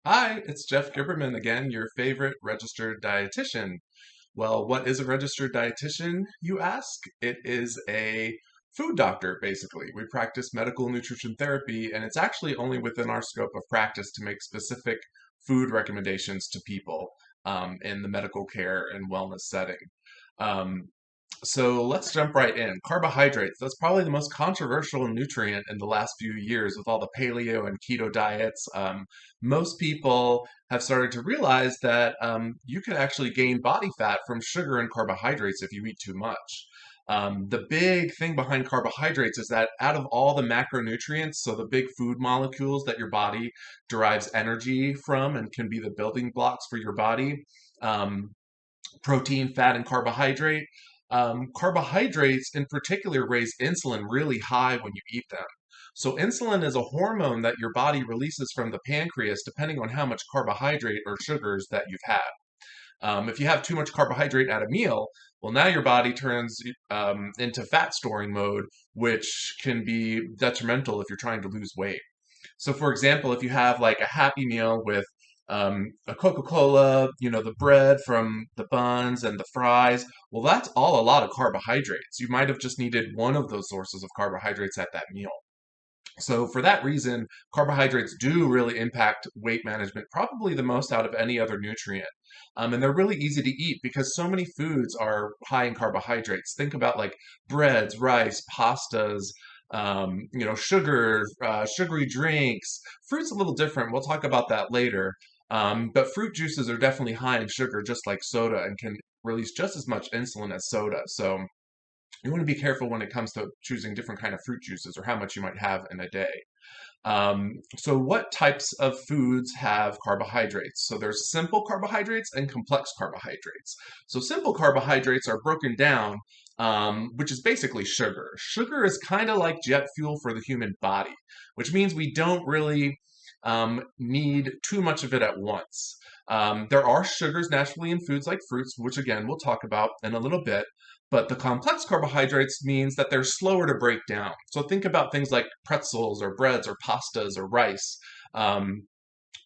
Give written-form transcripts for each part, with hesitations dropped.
Hi, it's Jeff Gibberman again, your favorite registered dietitian. Well, what is a registered dietitian, you ask? It is a food doctor, basically. We practice medical nutrition therapy, and it's actually only within our scope of practice to make specific food recommendations to people in the medical care and wellness setting. Um, so let's jump right in. Carbohydrates, that's probably the most controversial nutrient in the last few years with all the paleo and keto diets. Most people have started to realize that you can actually gain body fat from sugar and carbohydrates if you eat too much. The big thing behind carbohydrates is that out of all the macronutrients, so the big food molecules that your body derives energy from and can be the building blocks for your body, um, protein, fat, and carbohydrate. Carbohydrates in particular raise insulin really high when you eat them. So, insulin is a hormone that your body releases from the pancreas depending on how much carbohydrate or sugars that you've had. If you have too much carbohydrate at a meal, well, now your body turns into fat storing mode, which can be detrimental if you're trying to lose weight. So, for example, if you have like a Happy Meal with a Coca-Cola, the bread from the buns and the fries, well, that's all a lot of carbohydrates. You might have just needed one of those sources of carbohydrates at that meal. So, for that reason, carbohydrates do really impact weight management, probably the most out of any other nutrient. And they're really easy to eat because so many foods are high in carbohydrates. Think about like breads, rice, pastas, sugar, sugary drinks. Fruit's a little different. We'll talk about that later. But fruit juices are definitely high in sugar, just like soda, and can release just as much insulin as soda. So you want to be careful when it comes to choosing different kind of fruit juices or how much you might have in a day. So what types of foods have carbohydrates? So there's simple carbohydrates and complex carbohydrates. So simple carbohydrates are broken down, which is basically sugar. Sugar is kind of like jet fuel for the human body, which means we don't really need too much of it at once. There are sugars naturally in foods like fruits, which again we'll talk about in a little bit. But the complex carbohydrates means that they're slower to break down. So think about things like pretzels or breads or pastas or rice.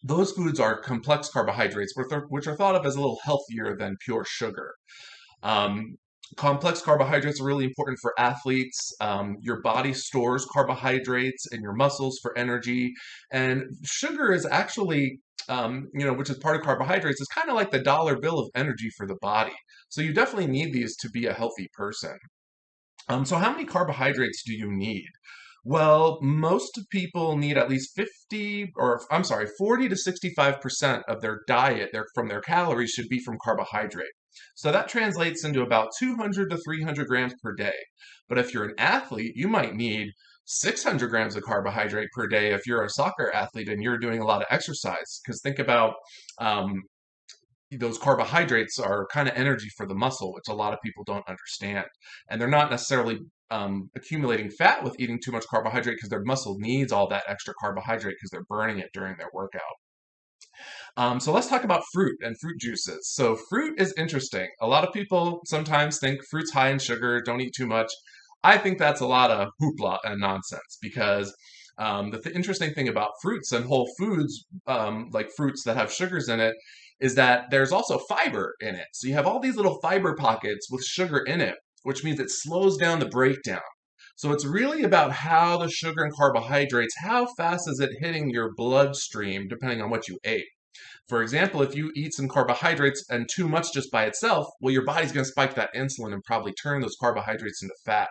Those foods are complex carbohydrates, which are thought of as a little healthier than pure sugar. Um, Complex carbohydrates are really important for athletes. Your body stores carbohydrates in your muscles for energy. And sugar is actually, which is part of carbohydrates, is kind of like the dollar bill of energy for the body. So you definitely need these to be a healthy person. So how many carbohydrates do you need? Well, most people need at least 50, or I'm sorry, 40 to 65% of their diet, from their calories should be from carbohydrate. So that translates into about 200 to 300 grams per day. But if you're an athlete, you might need 600 grams of carbohydrate per day if you're a soccer athlete and you're doing a lot of exercise. Because think about um, those carbohydrates are kind of energy for the muscle, which a lot of people don't understand. And they're not necessarily accumulating fat with eating too much carbohydrate because their muscle needs all that extra carbohydrate because they're burning it during their workout. So let's talk about fruit and fruit juices. So fruit is interesting. A lot of people sometimes think fruit's high in sugar, don't eat too much. I think that's a lot of hoopla and nonsense because the interesting thing about fruits and whole foods, like fruits that have sugars in it, is that there's also fiber in it. So you have all these little fiber pockets with sugar in it, which means it slows down the breakdown. So it's really about how the sugar and carbohydrates, how fast is it hitting your bloodstream, depending on what you ate. For example, if you eat some carbohydrates and too much just by itself, well, your body's going to spike that insulin and probably turn those carbohydrates into fat.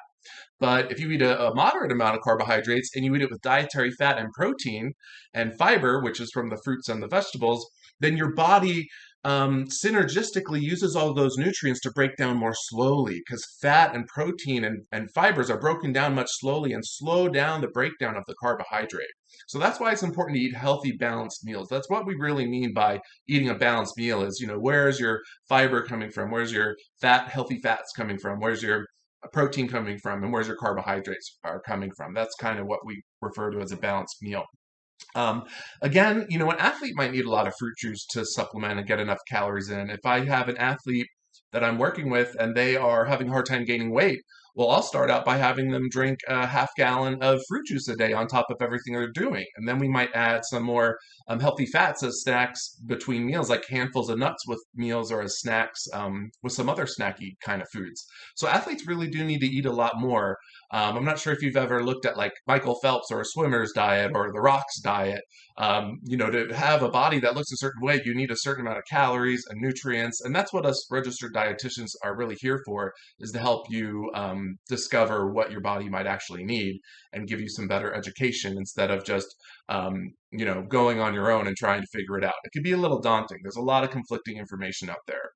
But if you eat a moderate amount of carbohydrates and you eat it with dietary fat and protein and fiber, which is from the fruits and the vegetables, then your body synergistically uses all those nutrients to break down more slowly because fat and protein and fibers are broken down much slowly and slow down the breakdown of the carbohydrate. So that's why it's important to eat healthy, balanced meals. That's what we really mean by eating a balanced meal is, where's your fiber coming from? Where's your healthy fats coming from? Where's your protein coming from? And where's your carbohydrates are coming from? That's kind of what we refer to as a balanced meal. Um, Again, an athlete might need a lot of fruit juice to supplement and get enough calories in. If I have an athlete that I'm working with and they are having a hard time gaining weight, Well, I'll start out by having them drink a half gallon of fruit juice a day on top of everything they're doing. And then we might add some more healthy fats as snacks between meals, like handfuls of nuts with meals or as snacks with some other snacky kind of foods. So athletes really do need to eat a lot more. I'm not sure if you've ever looked at like Michael Phelps or a swimmer's diet or the Rock's diet. To have a body that looks a certain way, you need a certain amount of calories and nutrients. And that's what us registered dietitians are really here for, is to help you discover what your body might actually need and give you some better education instead of just, going on your own and trying to figure it out. It can be a little daunting. There's a lot of conflicting information out there.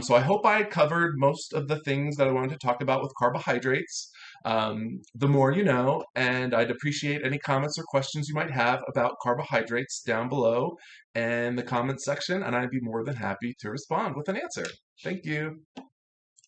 So I hope I covered most of the things that I wanted to talk about with carbohydrates. The more you know, and I'd appreciate any comments or questions you might have about carbohydrates down below in the comments section, and I'd be more than happy to respond with an answer. Thank you.